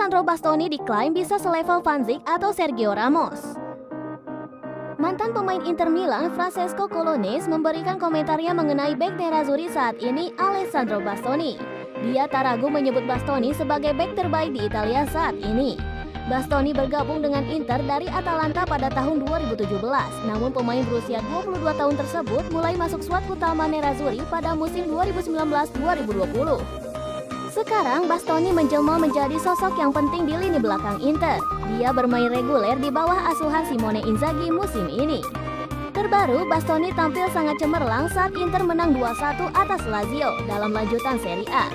Alessandro Bastoni diklaim bisa selevel Van Dijk atau Sergio Ramos. Mantan pemain Inter Milan Francesco Colonese memberikan komentarnya mengenai bek nerazzurri saat ini, Alessandro Bastoni. Dia tak ragu menyebut Bastoni sebagai bek terbaik di Italia saat ini. Bastoni bergabung dengan Inter dari Atalanta pada tahun 2017, namun pemain berusia 22 tahun tersebut mulai masuk skuad utama nerazzurri pada musim 2019-2020. Sekarang Bastoni menjelma menjadi sosok yang penting di lini belakang Inter. Dia bermain reguler di bawah asuhan Simone Inzaghi musim ini. Terbaru, Bastoni tampil sangat cemerlang saat Inter menang 2-1 atas Lazio dalam lanjutan Serie A.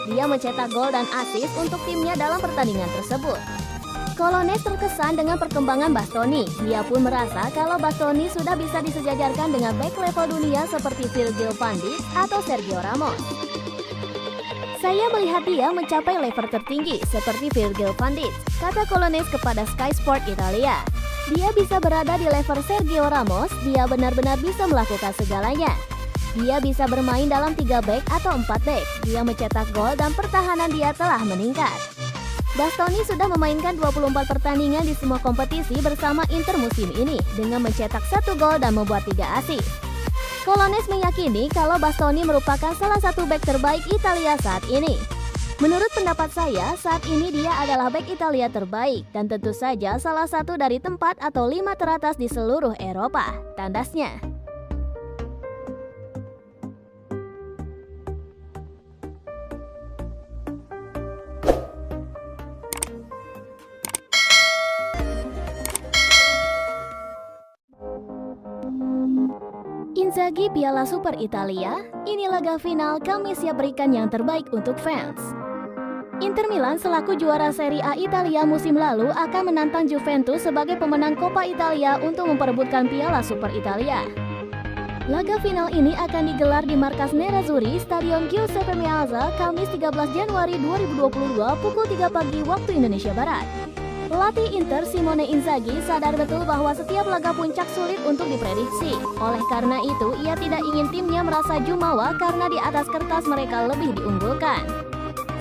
Dia mencetak gol dan assist untuk timnya dalam pertandingan tersebut. Colonese terkesan dengan perkembangan Bastoni. Dia pun merasa kalau Bastoni sudah bisa disejajarkan dengan bek level dunia seperti Virgil van Dijk atau Sergio Ramos. Saya melihat dia mencapai level tertinggi seperti Virgil van Dijk, kata Colonese kepada Sky Sport Italia. Dia bisa berada di level Sergio Ramos, dia benar-benar bisa melakukan segalanya. Dia bisa bermain dalam 3 bek atau 4 bek. Dia mencetak gol dan pertahanan dia telah meningkat. Bastoni sudah memainkan 24 pertandingan di semua kompetisi bersama Inter musim ini dengan mencetak 1 gol dan membuat 3 assist. Colonese meyakini kalau Bastoni merupakan salah satu bek terbaik Italia saat ini. Menurut pendapat saya, saat ini dia adalah bek Italia terbaik dan tentu saja salah satu dari 4 atau 5 teratas di seluruh Eropa, tandasnya. Inzaghi Piala Super Italia, ini laga final, kami siap berikan yang terbaik untuk fans. Inter Milan selaku juara Serie A Italia musim lalu akan menantang Juventus sebagai pemenang Coppa Italia untuk memperebutkan Piala Super Italia. Laga final ini akan digelar di markas Nerazzurri, Stadion Giuseppe Meazza, Kamis 13 Januari 2022 pukul 3 pagi waktu Indonesia Barat. Pelatih Inter Simone Inzaghi sadar betul bahwa setiap laga puncak sulit untuk diprediksi. Oleh karena itu, ia tidak ingin timnya merasa jumawa karena di atas kertas mereka lebih diunggulkan.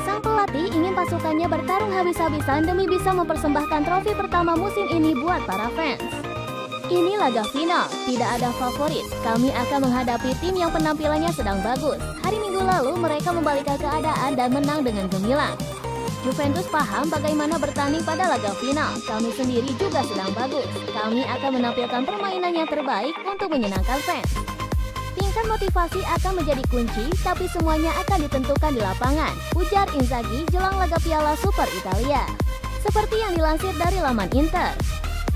Sang pelatih ingin pasukannya bertarung habis-habisan demi bisa mempersembahkan trofi pertama musim ini buat para fans. Ini laga final, tidak ada favorit. Kami akan menghadapi tim yang penampilannya sedang bagus. Hari Minggu lalu mereka membalikkan keadaan dan menang dengan gemilang. Juventus paham bagaimana bertanding pada laga final. Kami sendiri juga sedang bagus. Kami akan menampilkan permainan yang terbaik untuk menyenangkan fans. Tingkat motivasi akan menjadi kunci, tapi semuanya akan ditentukan di lapangan, ujar Inzaghi jelang laga Piala Super Italia. Seperti yang dilansir dari laman Inter.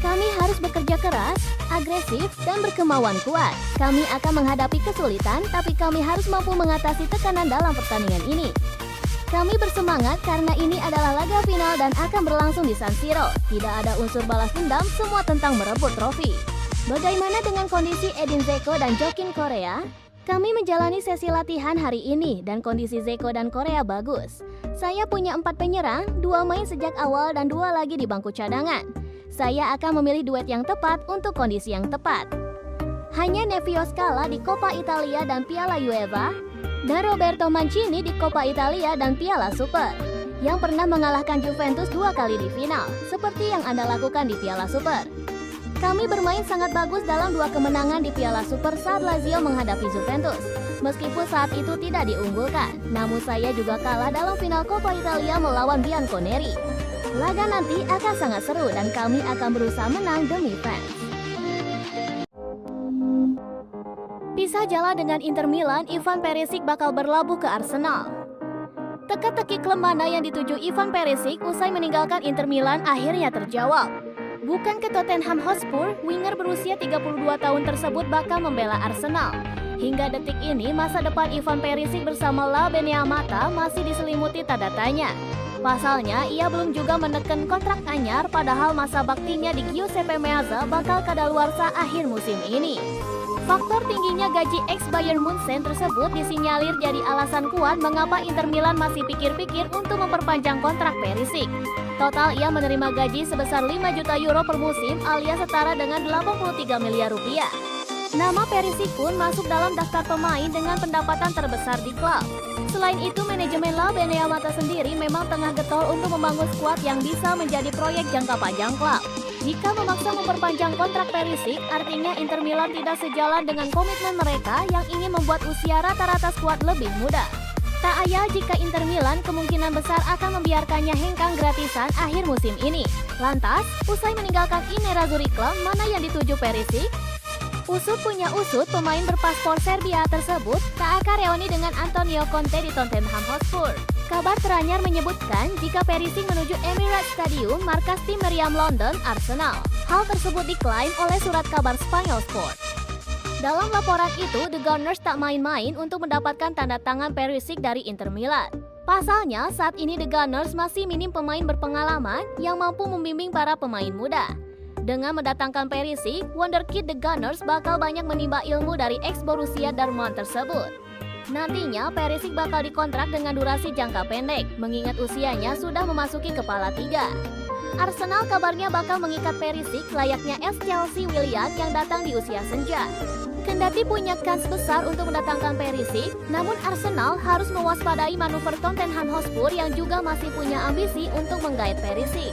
Kami harus bekerja keras, agresif, dan berkemauan kuat. Kami akan menghadapi kesulitan, tapi kami harus mampu mengatasi tekanan dalam pertandingan ini. Kami bersemangat karena ini adalah laga final dan akan berlangsung di San Siro. Tidak ada unsur balas dendam, semua tentang merebut trofi. Bagaimana dengan kondisi Edin Dzeko dan Joaquin Correa? Kami menjalani sesi latihan hari ini dan kondisi Dzeko dan Correa bagus. Saya punya 4 penyerang, 2 main sejak awal dan 2 lagi di bangku cadangan. Saya akan memilih duet yang tepat untuk kondisi yang tepat. Hanya Nevio Scala di Coppa Italia dan Piala UEFA, dan Roberto Mancini di Coppa Italia dan Piala Super, yang pernah mengalahkan Juventus 2 kali di final, seperti yang Anda lakukan di Piala Super. Kami bermain sangat bagus dalam 2 kemenangan di Piala Super saat Lazio menghadapi Juventus. Meskipun saat itu tidak diunggulkan, namun saya juga kalah dalam final Coppa Italia melawan Bianconeri. Laga nanti akan sangat seru dan kami akan berusaha menang demi fans. Pisah jalan dengan Inter Milan, Ivan Perisic bakal berlabuh ke Arsenal. Teka-teki klub mana yang dituju Ivan Perisic usai meninggalkan Inter Milan akhirnya terjawab. Bukan ke Tottenham Hotspur, winger berusia 32 tahun tersebut bakal membela Arsenal. Hingga detik ini, masa depan Ivan Perisic bersama La Beneamata masih diselimuti tanda tanya. Pasalnya, ia belum juga menekan kontrak anyar padahal masa baktinya di Giuseppe Meazza bakal kadaluarsa akhir musim ini. Faktor tingginya gaji ex-Bayern Munchen tersebut disinyalir jadi alasan kuat mengapa Inter Milan masih pikir-pikir untuk memperpanjang kontrak Perisic. Total ia menerima gaji sebesar 5 juta euro per musim alias setara dengan 83 miliar rupiah. Nama Perisic pun masuk dalam daftar pemain dengan pendapatan terbesar di klub. Selain itu, manajemen La Benea Mata sendiri memang tengah getol untuk membangun skuad yang bisa menjadi proyek jangka panjang klub. Jika memaksa memperpanjang kontrak Perisic, artinya Inter Milan tidak sejalan dengan komitmen mereka yang ingin membuat usia rata-rata skuad lebih muda. Tak ayal jika Inter Milan kemungkinan besar akan membiarkannya hengkang gratisan akhir musim ini. Lantas, usai meninggalkan I Nerazzurri Club, mana yang dituju Perisic? Usut punya usut, pemain berpaspor Serbia tersebut tak akan reuni dengan Antonio Conte di Tottenham Hotspur. Kabar teranyar menyebutkan jika Perisic menuju Emirates Stadium, markas tim meriam London, Arsenal. Hal tersebut diklaim oleh surat kabar Spanyol Sport. Dalam laporan itu, The Gunners tak main-main untuk mendapatkan tanda tangan Perisic dari Inter Milan. Pasalnya, saat ini The Gunners masih minim pemain berpengalaman yang mampu membimbing para pemain muda. Dengan mendatangkan Perisic, wonderkid The Gunners bakal banyak menimba ilmu dari ex-Borussia Dortmund tersebut. Nantinya, Perisic bakal dikontrak dengan durasi jangka pendek, mengingat usianya sudah memasuki kepala 3. Arsenal kabarnya bakal mengikat Perisic layaknya ex Chelsea Willian yang datang di usia senja. Kendati punya kans besar untuk mendatangkan Perisic, namun Arsenal harus mewaspadai manuver Tottenham Hotspur yang juga masih punya ambisi untuk menggait Perisic.